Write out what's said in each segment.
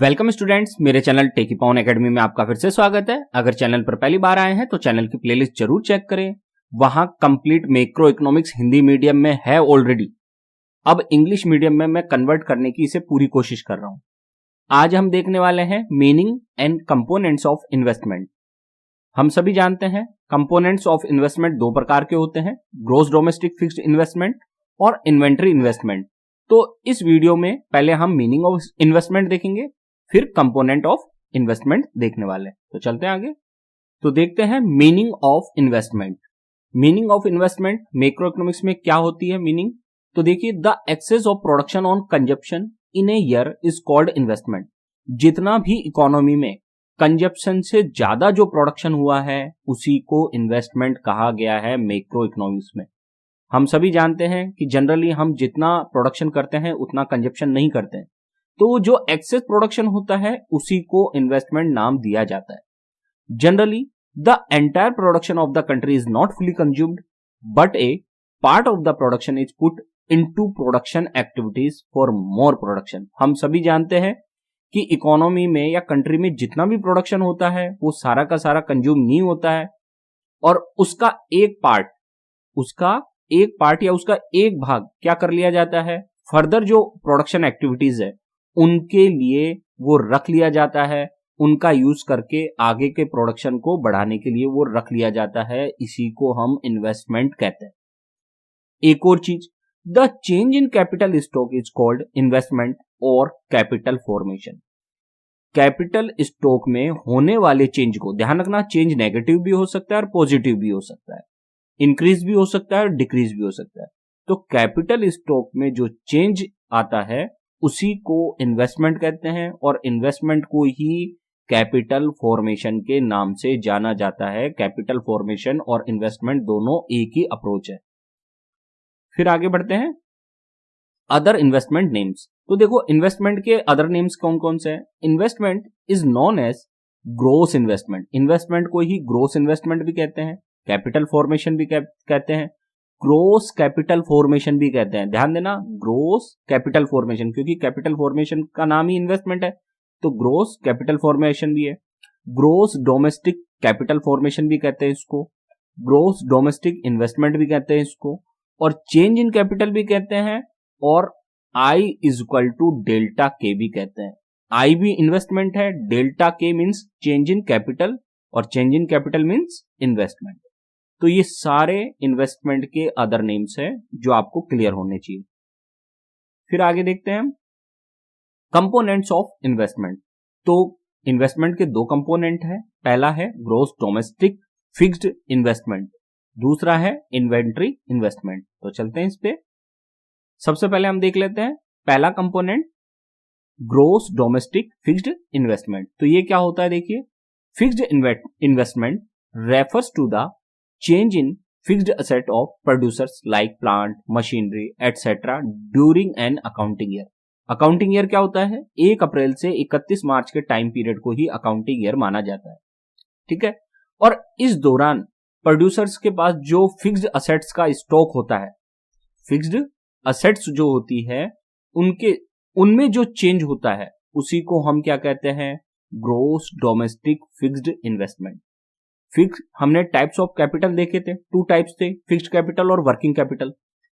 Welcome students, मेरे channel टेकीपॉन academy में आपका फिर से स्वागत है। अगर चैनल पर पहली बार आए हैं तो चैनल की प्लेलिस्ट जरूर चेक करें। वहां complete macro economics Hindi medium में है ऑलरेडी। अब इंग्लिश मीडियम में मैं कन्वर्ट करने की इसे पूरी कोशिश कर रहा हूं। आज हम देखने वाले हैं meaning and components of investment. हम सभी जानते हैं कंपोनेंट्स ऑफ इन्वेस्टमेंट दो प्रकार के होते हैं, ग्रॉस डोमेस्टिक फिक्स्ड इन्वेस्टमेंट और इन्वेंटरी इन्वेस्टमेंट। तो इस वीडियो में पहले हम मीनिंग ऑफ इन्वेस्टमेंट देखेंगे, फिर कंपोनेंट ऑफ इन्वेस्टमेंट देखने वाले हैं। तो चलते हैं आगे। तो देखते हैं meaning of investment. Meaning of investment macro economics में क्या होती है मीनिंग। तो देखिए, the excess of production on consumption in a year is called investment. जितना भी इकोनॉमी में कंजप्शन से ज्यादा जो प्रोडक्शन हुआ है उसी को इन्वेस्टमेंट कहा गया है मैक्रो इकोनॉमिक्स में। हम सभी जानते हैं कि जनरली हम जितना प्रोडक्शन करते हैं उतना कंजप्शन नहीं करते हैं, तो जो एक्सेस प्रोडक्शन होता है उसी को इन्वेस्टमेंट नाम दिया जाता है। Generally the entire production of the country is not fully consumed, but A part of the production is put into production activities for more production. हम सभी जानते हैं कि इकोनॉमी में या कंट्री में जितना भी प्रोडक्शन होता है वो सारा का सारा कंज्यूम नहीं होता है, और उसका एक पार्ट या उसका एक भाग क्या कर लिया जाता है, फर्दर जो प्रोडक्शन एक्टिविटीज है उनके लिए वो रख लिया जाता है। उनका यूज करके आगे के प्रोडक्शन को बढ़ाने के लिए वो रख लिया जाता है। इसी को हम इन्वेस्टमेंट कहते हैं। एक और चीज, the change in capital stock is called investment और कैपिटल फॉर्मेशन। कैपिटल स्टॉक में होने वाले चेंज को ध्यान रखना, चेंज नेगेटिव भी हो सकता है और पॉजिटिव भी हो सकता है, इंक्रीज भी हो सकता है और डिक्रीज भी हो सकता है। तो कैपिटल स्टॉक में जो चेंज आता है उसी को इन्वेस्टमेंट कहते हैं, और इन्वेस्टमेंट को ही कैपिटल फॉर्मेशन के नाम से जाना जाता है। कैपिटल फॉर्मेशन और इन्वेस्टमेंट दोनों एक ही अप्रोच है। फिर आगे बढ़ते हैं, अदर इन्वेस्टमेंट नेम्स। तो देखो, इन्वेस्टमेंट के अदर नेम्स कौन कौन से हैं। Investment is known as gross investment. Investment को ही ग्रोस इन्वेस्टमेंट भी कहते हैं, कैपिटल फॉर्मेशन भी कहते हैं, ग्रोस कैपिटल फॉर्मेशन भी कहते हैं। ध्यान देना, ग्रोस कैपिटल फॉर्मेशन, क्योंकि कैपिटल फॉर्मेशन का नाम ही इन्वेस्टमेंट है, तो ग्रोस कैपिटल फॉर्मेशन भी है। ग्रोस डोमेस्टिक कैपिटल फॉर्मेशन भी कहते हैं इसको, ग्रोस डोमेस्टिक इन्वेस्टमेंट भी कहते हैं इसको, और चेंज इन कैपिटल भी कहते हैं, और I is equal to delta के भी कहते हैं। आई भी इन्वेस्टमेंट है, डेल्टा के मीन्स चेंज इन कैपिटल, और change in capital means investment. तो ये सारे इन्वेस्टमेंट के अदर नेम्स हैं जो आपको क्लियर होने चाहिए। फिर आगे देखते हैं कंपोनेंट्स ऑफ इन्वेस्टमेंट। तो इन्वेस्टमेंट के दो कंपोनेंट है, पहला है ग्रॉस डोमेस्टिक फिक्स्ड इन्वेस्टमेंट, दूसरा है इन्वेंटरी इन्वेस्टमेंट। तो चलते हैं इस पे। सबसे पहले हम देख लेते हैं पहला component, gross domestic fixed investment. तो ये क्या होता है, देखिए, fixed investment refers to the change in fixed asset of producers like plant, machinery, etc. during an accounting year. Accounting year क्या होता है, 1 अप्रैल से 31 मार्च के टाइम पीरियड को ही अकाउंटिंग ईयर माना जाता है। ठीक है, और इस दौरान प्रोड्यूसर्स के पास जो फिक्स्ड असेट्स का स्टॉक होता है, फिक्स्ड असेट्स जो होती है उनमें जो चेंज होता है उसी को हम क्या कहते हैं, gross domestic fixed investment. Fix हमने टाइप्स ऑफ कैपिटल देखे थे, 2 टाइप्स थे, फिक्स्ड कैपिटल और वर्किंग कैपिटल।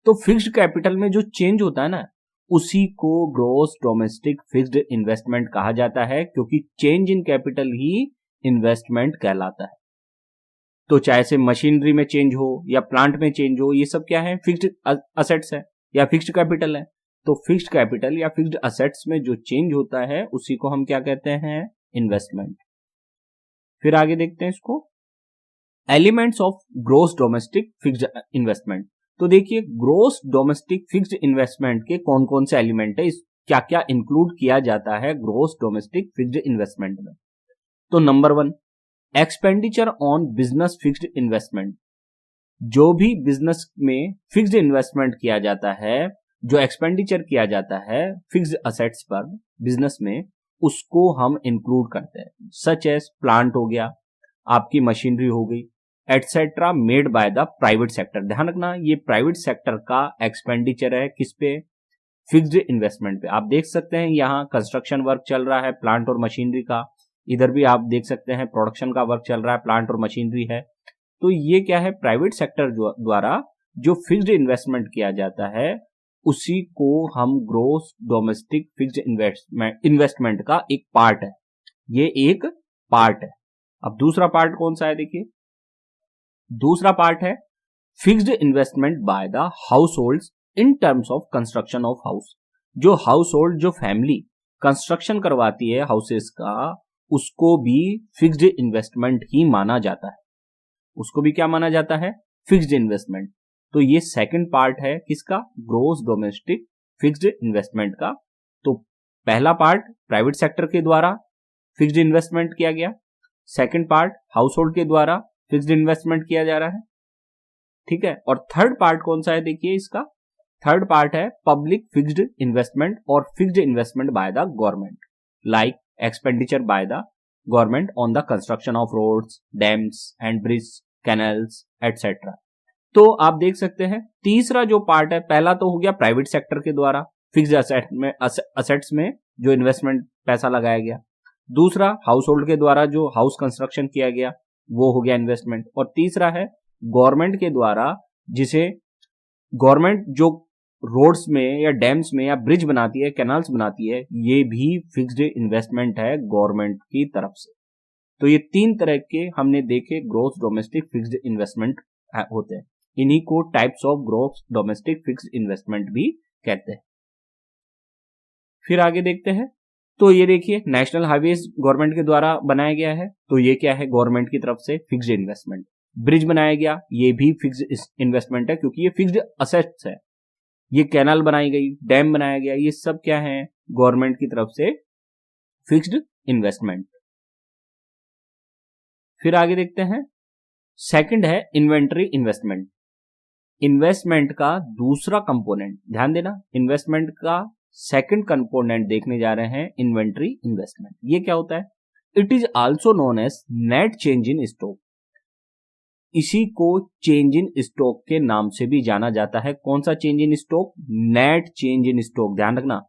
तो फिक्स्ड कैपिटल में जो चेंज होता है ना, उसी को ग्रॉस डोमेस्टिक फिक्स्ड इन्वेस्टमेंट कहा जाता है, क्योंकि change in capital he investment कहलाता है। तो चाहे से मशीनरी में चेंज हो या प्लांट में चेंज हो, ये सब क्या है, फिक्स्ड असेट्स है या फिक्स्ड कैपिटल है। तो फिक्स्ड कैपिटल या फिक्स्ड असेट्स में जो चेंज होता है उसी को हम क्या कहते हैं, इन्वेस्टमेंट। फिर आगे देखते हैं इसको, elements of gross domestic fixed investment. तो देखिए, ग्रॉस डोमेस्टिक फिक्स्ड इन्वेस्टमेंट के कौन कौन से एलिमेंट है, क्या क्या इंक्लूड किया जाता है ग्रॉस डोमेस्टिक फिक्स्ड इन्वेस्टमेंट में। तो number 1, expenditure on business fixed investment. जो भी बिजनेस में फिक्स्ड इन्वेस्टमेंट किया जाता है, जो एक्सपेंडिचर किया जाता है फिक्स्ड असेट्स पर बिजनेस में, उसको हम इंक्लूड करते हैं। सच एज प्लांट हो गया, आपकी मशीनरी हो गई, etcetera, made by the private sector. ध्यान रखना, ये प्राइवेट सेक्टर का एक्सपेंडिचर है, किस पे, फिक्स्ड इन्वेस्टमेंट पे। आप देख सकते हैं यहाँ कंस्ट्रक्शन वर्क चल रहा है प्लांट और मशीनरी का, इधर भी आप देख सकते हैं प्रोडक्शन का वर्क चल रहा है, प्लांट और मशीनरी है। तो ये क्या है, प्राइवेट सेक्टर द्वारा जो फिक्स्ड इन्वेस्टमेंट किया जाता है उसी को हम ग्रॉस डोमेस्टिक फिक्स्ड इन्वेस्टमेंट का एक पार्ट है, ये एक पार्ट है। अब दूसरा पार्ट कौन सा है, देखिए दूसरा पार्ट है fixed investment by the house hold in terms of construction of house. जो हाउस होल्ड, जो फैमिली कंस्ट्रक्शन करवाती है हाउसेस का, उसको भी फिक्स्ड इन्वेस्टमेंट ही माना जाता है, उसको भी क्या माना जाता है, फिक्स्ड इन्वेस्टमेंट। तो ये सेकंड पार्ट है किसका, ग्रॉस डोमेस्टिक फिक्स्ड इन्वेस्टमेंट का। तो पहला पार्ट प्राइवेट सेक्टर के द्वारा फिक्स्ड इन्वेस्टमेंट किया गया, सेकंड पार्ट हाउस होल्ड के द्वारा फिक्स्ड इन्वेस्टमेंट किया जा रहा है, ठीक है। और थर्ड पार्ट कौन सा है, देखिए इसका थर्ड पार्ट है पब्लिक फिक्स्ड इन्वेस्टमेंट और fixed investment by the government, like expenditure by the government on the construction of roads, dams and bridge, canals etcetera. तो आप देख सकते हैं तीसरा जो पार्ट है, पहला तो हो गया प्राइवेट सेक्टर के द्वारा फिक्स्ड असेट्स में जो इन्वेस्टमेंट पैसा लगाया गया, दूसरा हाउस होल्ड के द्वारा जो हाउस कंस्ट्रक्शन किया गया वो हो गया इन्वेस्टमेंट, और तीसरा है गवर्नमेंट के द्वारा, जिसे गवर्नमेंट जो रोड्स में या डैम्स में या ब्रिज बनाती है, कैनाल्स बनाती है, ये भी फिक्स्ड इन्वेस्टमेंट है गवर्नमेंट की तरफ से। तो ये तीन तरह के हमने देखे ग्रॉस डोमेस्टिक फिक्स्ड इन्वेस्टमेंट होते हैं, इन्हीं को types of gross domestic fixed investment भी कहते हैं। फिर आगे देखते हैं, तो ये देखिए नेशनल हाईवेज गवर्नमेंट के द्वारा बनाया गया है, तो ये क्या है, गवर्नमेंट की तरफ से फिक्स्ड इन्वेस्टमेंट। ब्रिज बनाया गया, ये भी फिक्स्ड इन्वेस्टमेंट है क्योंकि ये फिक्स्ड असेट्स है। ये कैनाल बनाई गई, डैम बनाया गया, ये सब क्या है, गवर्नमेंट की तरफ से फिक्स्ड इन्वेस्टमेंट। फिर आगे देखते हैं, सेकंड है इन्वेंटरी इन्वेस्टमेंट। इन्वेस्टमेंट का दूसरा कंपोनेंट, ध्यान देना, इन्वेस्टमेंट का सेकंड कंपोनेंट देखने जा रहे हैं, इन्वेंटरी इन्वेस्टमेंट। ये क्या होता है, it is also known as net change in stock. इसी को चेंज इन स्टॉक के नाम से भी जाना जाता है। कौन सा change in stock, net change in stock, ध्यान रखना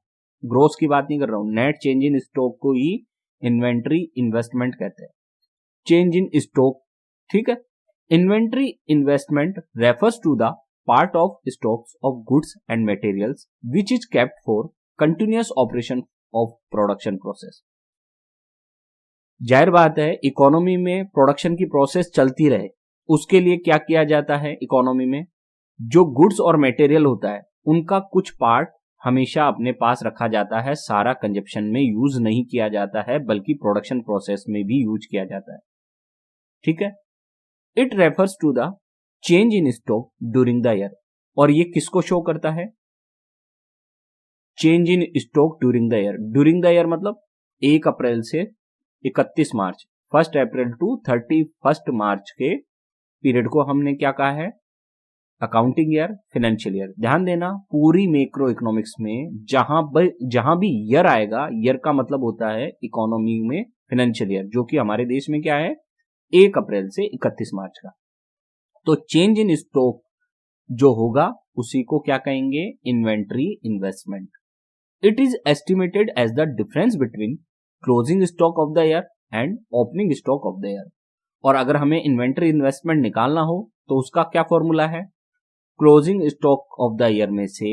ग्रोथ की बात नहीं कर रहा हूं, नेट चेंज इन स्टॉक को ही इन्वेंटरी इन्वेस्टमेंट कहते हैं, चेंज इन स्टॉक, ठीक है। Inventory investment refers to the part of stocks of goods and materials which is kept for continuous operation of production process. जाहिर बात है इकोनॉमी में production की प्रोसेस चलती रहे, उसके लिए क्या किया जाता है, इकोनॉमी में जो गुड्स और मटेरियल होता है उनका कुछ पार्ट हमेशा अपने पास रखा जाता है, सारा कंजप्शन में यूज नहीं किया जाता है बल्कि प्रोडक्शन प्रोसेस में भी यूज किया जाता है, ठीक है। It refers to the change in stock during the year, और ये किसको शो करता है, change in stock during the year. During the year मतलब 1 अप्रैल से 31 मार्च, 1 अप्रैल टू 31 मार्च के पीरियड को हमने क्या कहा है, अकाउंटिंग ईयर, फाइनेंशियल ईयर। ध्यान देना पूरी मैक्रो इकोनॉमिक्स में जहां भी ईयर आएगा, ईयर का मतलब होता है इकोनॉमी में फाइनेंशियल ईयर, जो कि हमारे देश में क्या है 1 अप्रैल से 31 मार्च का। तो चेंज इन स्टॉक जो होगा उसी को क्या कहेंगे, inventory investment. It is estimated as the difference between closing stock of the year and opening stock of the year. और अगर हमें इन्वेंटरी इन्वेस्टमेंट निकालना हो तो उसका क्या फॉर्मूला है, closing stock of the year में से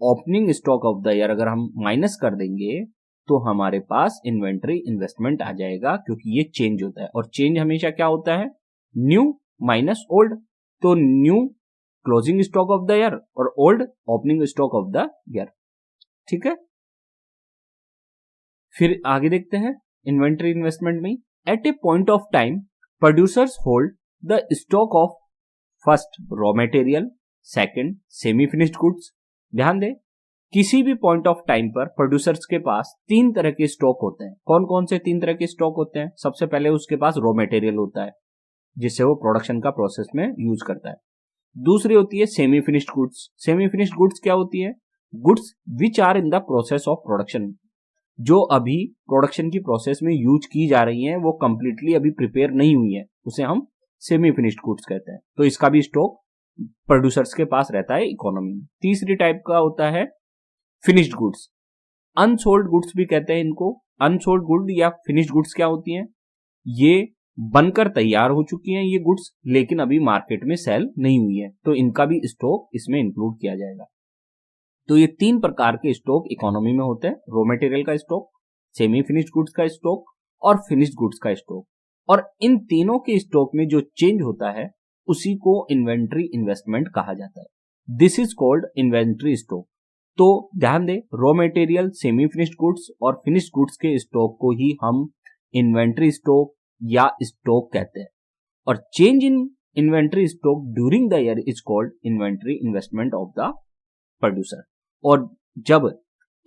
opening stock of the year अगर हम माइनस कर देंगे तो हमारे पास इन्वेंटरी इन्वेस्टमेंट आ जाएगा, क्योंकि ये चेंज होता है और चेंज हमेशा क्या होता है, न्यू माइनस ओल्ड। तो new closing stock of the year और old opening stock of the year, ठीक है। फिर आगे देखते हैं इन्वेंटरी इन्वेस्टमेंट में, at a point of time producers hold the stock of first raw material, second semi finished goods. ध्यान दे किसी भी पॉइंट ऑफ टाइम पर प्रोड्यूसर्स के पास 3 तरह के स्टॉक होते हैं। कौन कौन से 3 तरह के स्टॉक होते हैं, सबसे पहले उसके पास रॉ मटेरियल होता है जिससे वो प्रोडक्शन का प्रोसेस में यूज करता है। दूसरी होती है semi finished goods. Semi finished goods क्या होती है, goods which are in the process of production, जो अभी प्रोडक्शन की प्रोसेस में यूज की जा रही हैं, वो कंप्लीटली अभी प्रिपेयर नहीं हुई है, उसे हम सेमी फिनिश्ड गुड्स कहते हैं। तो इसका भी स्टॉक प्रोड्यूसर्स के पास रहता है इकोनॉमी में। तीसरी टाइप का होता है फिनिश्ड गुड्स, अनसोल्ड गुड्स भी कहते हैं इनको। अनसोल्ड गुड या फिनिश्ड गुड्स क्या होती हैं? ये बनकर तैयार हो चुकी हैं ये गुड्स, लेकिन अभी मार्केट में सेल नहीं हुई है, तो इनका भी स्टॉक इसमें इंक्लूड किया जाएगा। तो ये 3 प्रकार के स्टॉक इकोनॉमी में होते हैं, रॉ मटेरियल का स्टॉक, सेमी फिनिश्ड गुड्स का स्टॉक और फिनिश्ड गुड्स का स्टॉक। और इन तीनों के स्टॉक में जो चेंज होता है उसी को इन्वेंट्री इन्वेस्टमेंट कहा जाता है। This is called inventory stock. तो ध्यान दें, raw material, semi finished goods और फिनिश्ड गुड्स के स्टॉक को ही हम इन्वेंट्री स्टॉक या स्टॉक कहते हैं। और change in inventory stock during the year is called inventory investment of the producer. और जब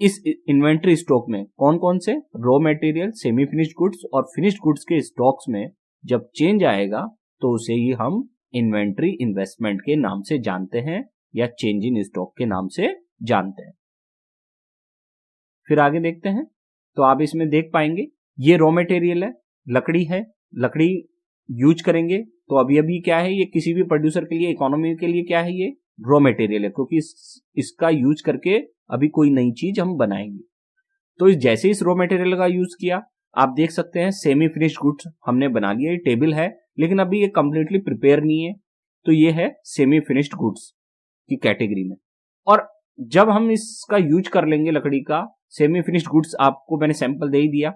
इस इन्वेंट्री स्टॉक में कौन कौन से raw material, semi finished goods और फिनिश्ड गुड्स के स्टॉक्स में जब चेंज आएगा तो उसे ही हम इन्वेंट्री इन्वेस्टमेंट के नाम से जानते हैं या चेंज इन स्टॉक के नाम से जानते हैं। फिर आगे देखते हैं। तो आप इसमें देख पाएंगे ये रॉ मटेरियल है, लकड़ी है, लकड़ी यूज करेंगे तो अभी क्या है, ये किसी भी प्रोड्यूसर के लिए, इकोनॉमी के लिए क्या है, ये रॉ मटेरियल है, क्योंकि इसका यूज करके अभी कोई नई चीज हम बनाएंगे। तो जैसे इस रॉ मटेरियल का यूज किया, आप देख सकते हैं सेमी फिनिश्ड गुड्स हमने बना लिया, ये टेबल है लेकिन अभी ये कंप्लीटली प्रिपेयर नहीं है, तो ये है सेमी फिनिश्ड गुड्स की कैटेगरी में। और जब हम इसका यूज कर लेंगे लकड़ी का, सेमी फिनिश्ड गुड्स आपको मैंने सैंपल दे ही दिया,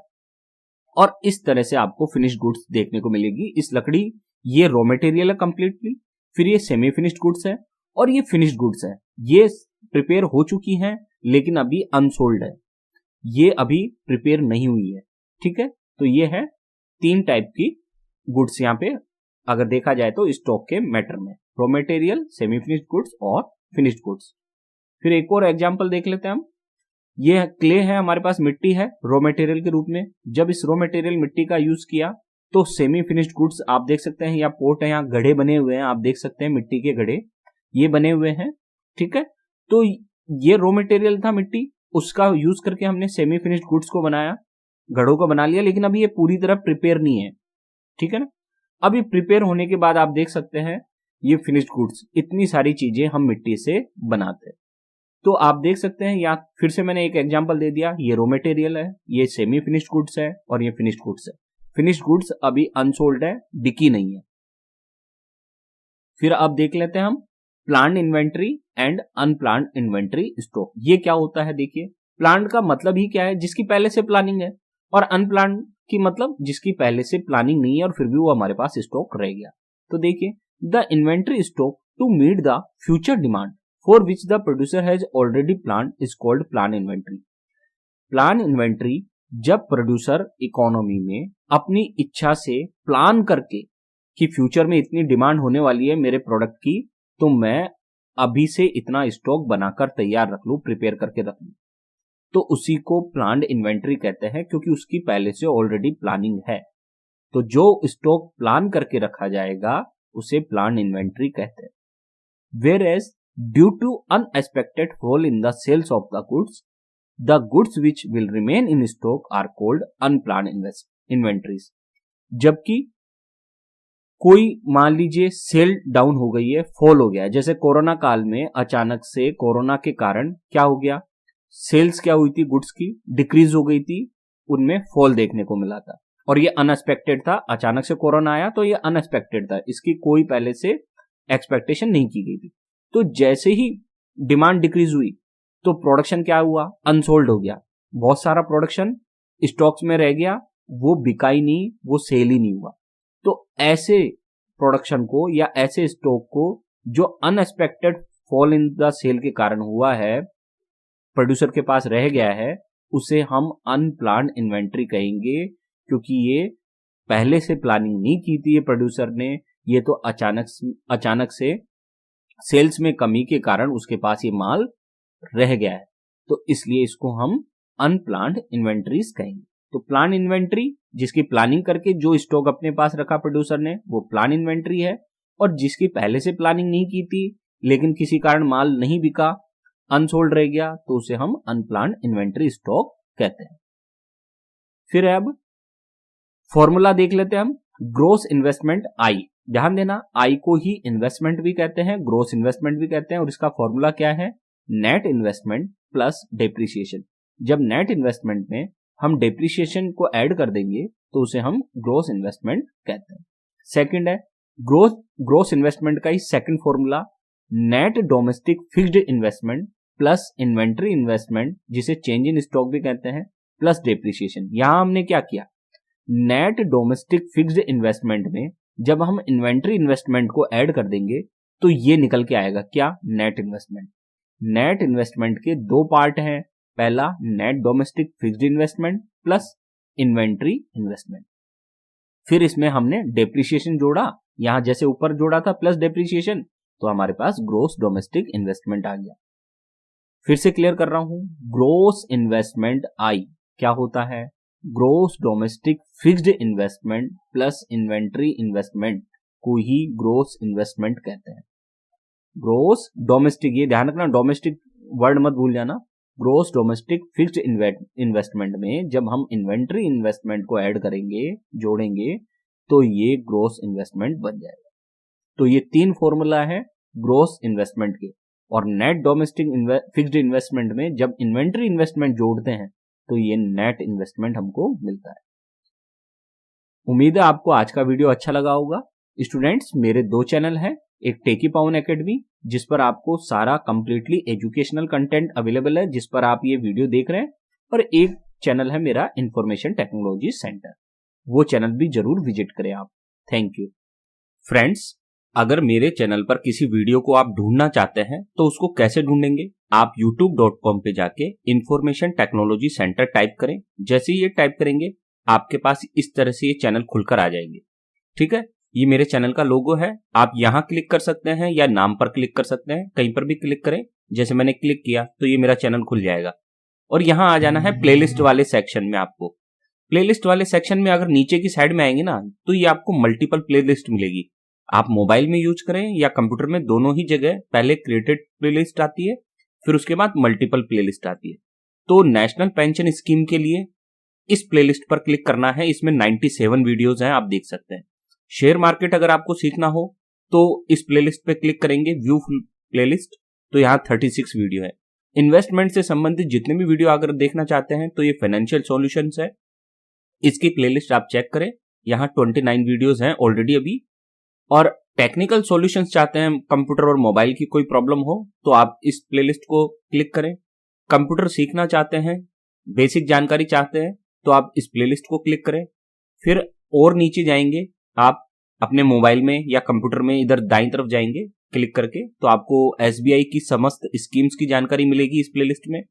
और इस तरह से आपको फिनिश्ड गुड्स देखने को मिलेगी। इस लकड़ी, ये रॉ मटेरियल है कंप्लीटली, फिर ये सेमी फिनिश्ड गुड्स है और ये फिनिश्ड गुड्स है। ये प्रिपेयर हो चुकी हैं लेकिन अभी अनसोल्ड है, ये अभी प्रिपेयर नहीं हुई है। ठीक है, तो ये है 3 टाइप की गुड्स यहाँ पे अगर देखा जाए तो स्टॉक के मैटर में, raw material, semi finished goods और फिनिश्ड गुड्स। फिर एक और एग्जांपल देख लेते हैं हम। ये क्ले है, हमारे पास मिट्टी है रॉ मटेरियल के रूप में। जब इस रॉ मटेरियल मिट्टी का यूज किया तो सेमी फिनिश्ड गुड्स आप देख सकते हैं, या पोट है, यहाँ गढ़े बने हुए हैं, आप देख सकते हैं मिट्टी के गढ़े ये बने हुए हैं। ठीक है, तो ये रॉ मटेरियल था मिट्टी, उसका यूज करके हमने सेमी फिनिश्ड गुड्स को बनाया, घड़ों को बना लिया, लेकिन अभी ये पूरी तरह प्रिपेयर नहीं है। ठीक है ना, अभी प्रिपेयर होने के बाद आप देख सकते हैं ये फिनिश्ड गुड्स, इतनी सारी चीजें हम मिट्टी से बनाते हैं। तो आप देख सकते हैं, यहाँ फिर से मैंने एक एग्जांपल दे दिया, ये रॉ मटेरियल है, ये सेमी फिनिश्ड गुड्स है और ये फिनिश्ड गुड्स है। फिनिश्ड गुड्स अभी अनसोल्ड है, बिकी नहीं है। फिर अब देख लेते हैं हम planned inventory and unplanned inventory stock. ये क्या होता है देखिए, प्लान्ड का मतलब ही क्या है, जिसकी पहले से प्लानिंग है, और अनप्लान्ड की मतलब जिसकी पहले से प्लानिंग नहीं है और फिर भी वो हमारे पास स्टॉक रह गया। तो देखिए, the inventory stock to meet the future demand for which the producer has already planned is called plan inventory. Plan inventory जब प्रोड्यूसर इकोनॉमी में अपनी इच्छा से प्लान करके कि फ्यूचर में इतनी डिमांड होने वाली है मेरे प्रोडक्ट की, तो मैं अभी से इतना स्टॉक बनाकर तैयार रख लूं, प्रिपेयर करके रख लूं, तो उसी को प्लान्ड इन्वेंट्री कहते हैं, क्योंकि उसकी पहले से ऑलरेडी प्लानिंग है। तो जो स्टॉक प्लान करके रखा जाएगा उसे प्लान्ड इन्वेंट्री कहते हैं। Whereas due to unexpected fall in the sales of the goods which will remain in stock are called unplanned inventories. जबकि कोई मान लीजिए सेल डाउन हो गई है, फॉल हो गया है, जैसे कोरोना काल में अचानक से कोरोना के कारण क्या हो गया, सेल्स क्या हुई थी, गुड्स की डिक्रीज हो गई थी, उनमें फॉल देखने को मिला था, और ये अनएक्सपेक्टेड था। अचानक से कोरोना आया तो ये अनएक्सपेक्टेड था, इसकी कोई पहले से एक्सपेक्टेशन नहीं की गई थी। तो जैसे ही डिमांड डिक्रीज हुई तो प्रोडक्शन क्या हुआ, अनसोल्ड हो गया, बहुत सारा प्रोडक्शन स्टॉक्स में रह गया, वो बिका ही नहीं, वो सेल ही नहीं हुआ। तो ऐसे प्रोडक्शन को या ऐसे स्टॉक को जो unexpected fall in the sale के कारण हुआ है, प्रोड्यूसर के पास रह गया है, उसे हम अनप्लान्ड इन्वेंट्री कहेंगे, क्योंकि ये पहले से प्लानिंग नहीं की थी ये प्रोड्यूसर ने, ये तो अचानक से सेल्स में कमी के कारण उसके पास ये माल रह गया है, तो इसलिए इसको हम अनप्लान्ड इन्वेंट्रीज कहेंगे। तो प्लान इन्वेंट्री जिसकी प्लानिंग करके जो स्टॉक अपने पास रखा प्रोड्यूसर ने, वो प्लान इन्वेंट्री है, और जिसकी पहले से प्लानिंग नहीं की थी लेकिन किसी कारण माल नहीं बिका, अनसोल्ड रह गया, तो उसे हम अनप्लान्ड इन्वेंट्री स्टॉक कहते हैं। फिर अब फॉर्मूला देख लेते हैं हम, ग्रोस इन्वेस्टमेंट आई। ध्यान देना, आई को ही इन्वेस्टमेंट भी कहते हैं, ग्रोस इन्वेस्टमेंट भी कहते हैं, और इसका फॉर्मूला क्या है, नेट इन्वेस्टमेंट प्लस डेप्रिसिएशन। जब नेट इन्वेस्टमेंट में हम डेप्रिसिएशन को ऐड कर देंगे तो उसे हम ग्रॉस इन्वेस्टमेंट कहते हैं। सेकंड है ग्रॉस इन्वेस्टमेंट का ही second formula net domestic fixed investment plus inventory investment, जिसे चेंज इन स्टॉक भी कहते हैं, प्लस डेप्रिसिएशन। यहां हमने क्या किया, नेट डोमेस्टिक फिक्स्ड इन्वेस्टमेंट में जब हम इन्वेंट्री इन्वेस्टमेंट को ऐड कर देंगे तो ये निकल के आएगा क्या, नेट इन्वेस्टमेंट। नेट इन्वेस्टमेंट के दो पार्ट हैं, पहला net domestic fixed investment plus inventory investment. फिर इसमें हमने डेप्रिसिएशन जोड़ा, यहां जैसे ऊपर जोड़ा था प्लस डेप्रिसिएशन, तो हमारे पास ग्रॉस डोमेस्टिक इन्वेस्टमेंट आ गया। फिर से क्लियर कर रहा हूं, ग्रॉस इन्वेस्टमेंट आई क्या होता है, gross domestic fixed investment plus inventory investment को ही ग्रॉस इन्वेस्टमेंट कहते हैं। ग्रॉस डोमेस्टिक, ये ध्यान रखना, डोमेस्टिक वर्ड मत भूल जाना। ग्रॉस डोमेस्टिक फिक्स्ड इन्वेस्टमेंट में जब हम इन्वेंट्री इन्वेस्टमेंट को ऐड करेंगे, जोड़ेंगे, तो ये ग्रॉस इन्वेस्टमेंट बन जाएगा। तो ये तीन फॉर्मूला है ग्रॉस इन्वेस्टमेंट के। और नेट डोमेस्टिक फिक्स्ड इन्वेस्टमेंट में जब इन्वेंट्री इन्वेस्टमेंट जोड़ते हैं तो ये नेट इन्वेस्टमेंट हमको मिलता है। उम्मीद है आपको आज का वीडियो अच्छा लगा होगा। स्टूडेंट्स, मेरे दो चैनल हैं, एक टेकी पाउन एकेडमी जिस पर आपको सारा कंप्लीटली एजुकेशनल कंटेंट अवेलेबल है, जिस पर आप ये वीडियो देख रहे हैं, और एक चैनल है मेरा इंफॉर्मेशन टेक्नोलॉजी सेंटर, वो चैनल भी जरूर विजिट करें आप। Thank you. फ्रेंड्स, अगर मेरे चैनल पर किसी वीडियो को आप ढूंढना चाहते हैं तो उसको कैसे ढूंढेंगे, आप youtube.com पे जाके इंफॉर्मेशन टेक्नोलॉजी सेंटर टाइप करें। जैसे ही ये टाइप करेंगे आपके पास इस तरह से ये चैनल खुलकर आ जाएंगे। ठीक है, ये मेरे चैनल का लोगो है, आप यहां क्लिक कर सकते हैं या नाम पर क्लिक कर सकते हैं, कहीं पर भी क्लिक करें। जैसे मैंने क्लिक किया तो ये मेरा चैनल खुल जाएगा और यहां आ जाना है प्लेलिस्ट वाले सेक्शन में। आपको प्लेलिस्ट वाले सेक्शन में अगर नीचे की साइड में आएंगे ना तो ये आपको मल्टीपल प्लेलिस्ट मिलेगी। आप मोबाइल में यूज करें या कंप्यूटर में, दोनों ही जगह पहले क्रिएटेड प्लेलिस्ट आती है, फिर उसके बाद मल्टीपल प्लेलिस्ट आती है। तो नेशनल पेंशन स्कीम के लिए इस प्लेलिस्ट पर क्लिक करना है, इसमें 97 वीडियोज हैं, आप देख सकते हैं। शेयर मार्केट अगर आपको सीखना हो तो इस प्लेलिस्ट पे क्लिक करेंगे, व्यू प्लेलिस्ट, तो यहाँ 36 वीडियो है। इन्वेस्टमेंट से संबंधित जितने भी वीडियो अगर देखना चाहते हैं तो ये फाइनेंशियल सॉल्यूशंस है, इसकी प्लेलिस्ट आप चेक करें, यहाँ 29 वीडियोज हैं ऑलरेडी अभी। और टेक्निकल सॉल्यूशंस चाहते हैं, कंप्यूटर और मोबाइल की कोई प्रॉब्लम हो तो आप इस प्लेलिस्ट को क्लिक करें। कंप्यूटर सीखना चाहते हैं, बेसिक जानकारी चाहते हैं तो आप इस प्लेलिस्ट को क्लिक करें। फिर और नीचे जाएंगे आप अपने मोबाइल में या कंप्यूटर में, इधर दाईं तरफ जाएंगे क्लिक करके, तो आपको SBI की समस्त स्कीम्स की जानकारी मिलेगी इस प्लेलिस्ट में।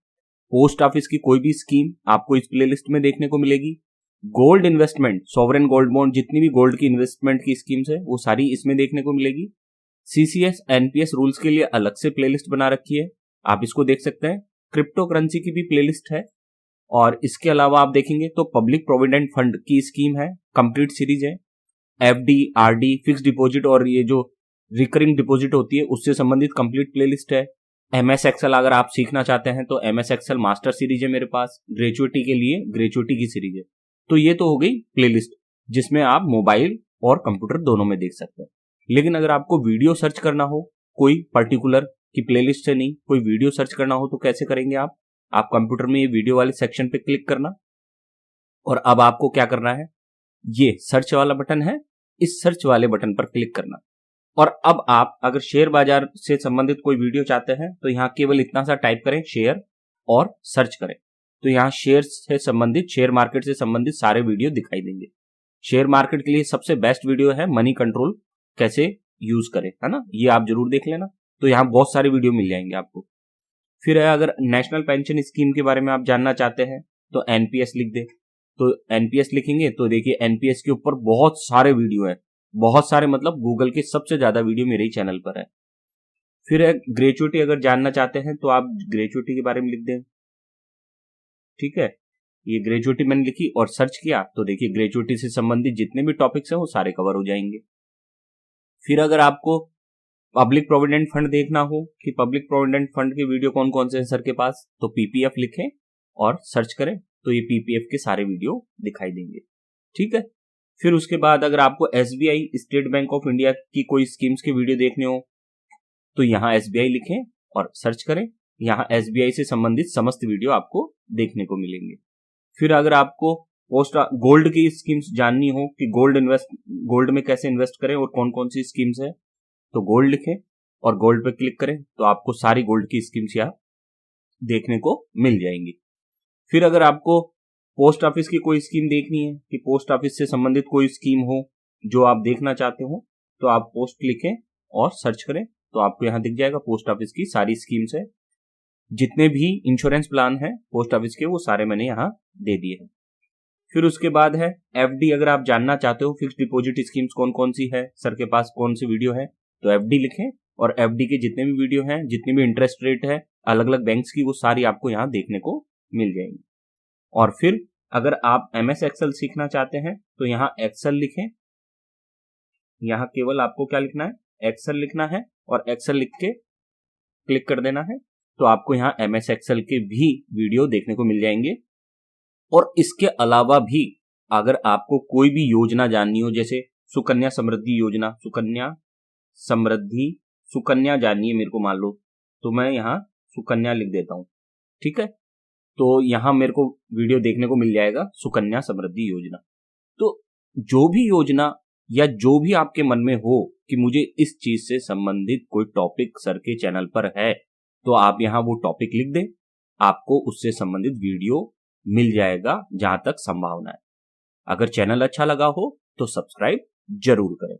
पोस्ट ऑफिस की कोई भी स्कीम आपको इस प्लेलिस्ट में देखने को मिलेगी। Gold investment, sovereign gold bond, जितनी भी गोल्ड की इन्वेस्टमेंट की स्कीम्स है वो सारी इसमें देखने को मिलेगी। CCS NPS रूल्स के लिए अलग से प्लेलिस्ट बना रखी है, आप इसको देख सकते हैं। क्रिप्टो करेंसी की भी प्लेलिस्ट है। और इसके अलावा आप देखेंगे तो पब्लिक प्रोविडेंट फंड की स्कीम है, कंप्लीट सीरीज है। FD, RD, फिक्स डिपॉजिट और ये जो रिकरिंग डिपॉजिट होती है उससे संबंधित कंप्लीट प्लेलिस्ट है। MS एक्सेल अगर आप सीखना चाहते हैं तो MS एक्सेल मास्टर सीरीज है मेरे पास। ग्रेजुएटी के लिए ग्रेजुएटी की सीरीज है। तो ये तो हो गई प्लेलिस्ट जिसमें आप मोबाइल और कंप्यूटर दोनों में देख सकते हैं। लेकिन अगर आपको वीडियो सर्च करना हो, कोई पर्टिकुलर की प्लेलिस्ट से नहीं, कोई वीडियो सर्च करना हो तो कैसे करेंगे आप कंप्यूटर में ये वीडियो वाले सेक्शन पे क्लिक करना, और अब आपको क्या करना है, ये सर्च वाला बटन है, इस सर्च वाले बटन पर क्लिक करना। और अब आप अगर शेयर बाजार से संबंधित कोई वीडियो चाहते हैं तो यहाँ केवल इतना सा टाइप करें, शेयर, और सर्च करें, तो यहाँ शेयर से संबंधित, शेयर मार्केट से संबंधित सारे वीडियो दिखाई देंगे। शेयर मार्केट के लिए सबसे बेस्ट वीडियो है मनी कंट्रोल कैसे यूज करें, है ना, ये आप जरूर देख लेना। तो यहाँ बहुत सारे वीडियो मिल जाएंगे आपको। फिर अगर नेशनल पेंशन स्कीम के बारे में आप जानना चाहते हैं तो NPS लिख दे, तो NPS लिखेंगे तो देखिए NPS के ऊपर बहुत सारे वीडियो है, बहुत सारे मतलब गूगल के सबसे ज्यादा वीडियो मेरे ही चैनल पर है। फिर ग्रेजुएटी अगर जानना चाहते हैं तो आप ग्रेजुएटी के बारे में लिख दें। ठीक है, ये ग्रेजुएटी मैंने लिखी और सर्च किया तो देखिए ग्रेजुएटी से संबंधित जितने भी टॉपिक्स हैं वो सारे कवर हो जाएंगे। फिर अगर आपको पब्लिक प्रोविडेंट फंड देखना हो कि पब्लिक प्रोविडेंट फंड के वीडियो कौन कौन से हैं सर के पास, तो PPF लिखें और सर्च करें तो ये PPF के सारे वीडियो दिखाई देंगे। ठीक है, फिर उसके बाद अगर आपको SBI, state bank of India की कोई स्कीम्स के वीडियो देखने हो तो यहाँ SBI लिखें और सर्च करें यहाँ SBI से संबंधित समस्त वीडियो आपको देखने को मिलेंगे। फिर अगर आपको गोल्ड की स्कीम्स जाननी हो कि गोल्ड में कैसे इन्वेस्ट करें और कौन कौन सी स्कीम्स है, तो गोल्ड लिखें और गोल्ड पे क्लिक करें तो आपको सारी गोल्ड की स्कीम्स यहाँ देखने को मिल जाएंगी। फिर अगर आपको पोस्ट ऑफिस की कोई स्कीम देखनी है कि पोस्ट ऑफिस से संबंधित कोई स्कीम हो जो आप देखना चाहते हो, तो आप पोस्ट लिखें और सर्च करें तो आपको यहाँ दिख जाएगा पोस्ट ऑफिस की सारी स्कीम्स है। जितने भी इंश्योरेंस प्लान है पोस्ट ऑफिस के वो सारे मैंने यहाँ दे दिए हैं। फिर उसके बाद है FD। अगर आप जानना चाहते हो फिक्स डिपॉजिट स्कीम्स कौन कौन सी है, सर के पास कौन सी वीडियो है, तो FD लिखें और FD के जितने भी वीडियो हैं, जितनी भी इंटरेस्ट रेट है अलग अलग बैंक्स की, वो सारी आपको यहाँ देखने को मिल जाएंगी। और फिर अगर आप MS Excel सीखना चाहते हैं तो यहाँ एक्सेल लिखें। यहाँ केवल आपको क्या लिखना है, एक्सेल लिखना है और एक्सेल लिख के क्लिक कर देना है, तो आपको यहाँ MS Excel के भी वीडियो देखने को मिल जाएंगे। और इसके अलावा भी अगर आपको कोई भी योजना जाननी हो, जैसे सुकन्या समृद्धि योजना, सुकन्या जाननी है मेरे को, मान लो तो मैं यहाँ सुकन्या लिख देता हूं, ठीक है, तो यहाँ मेरे को वीडियो देखने को मिल जाएगा सुकन्या समृद्धि योजना। तो जो भी योजना या जो भी आपके मन में हो कि मुझे इस चीज से संबंधित कोई टॉपिक सर के चैनल पर है, तो आप यहाँ वो टॉपिक लिख दें, आपको उससे संबंधित वीडियो मिल जाएगा जहां तक संभावना है। अगर चैनल अच्छा लगा हो तो सब्सक्राइब जरूर करें।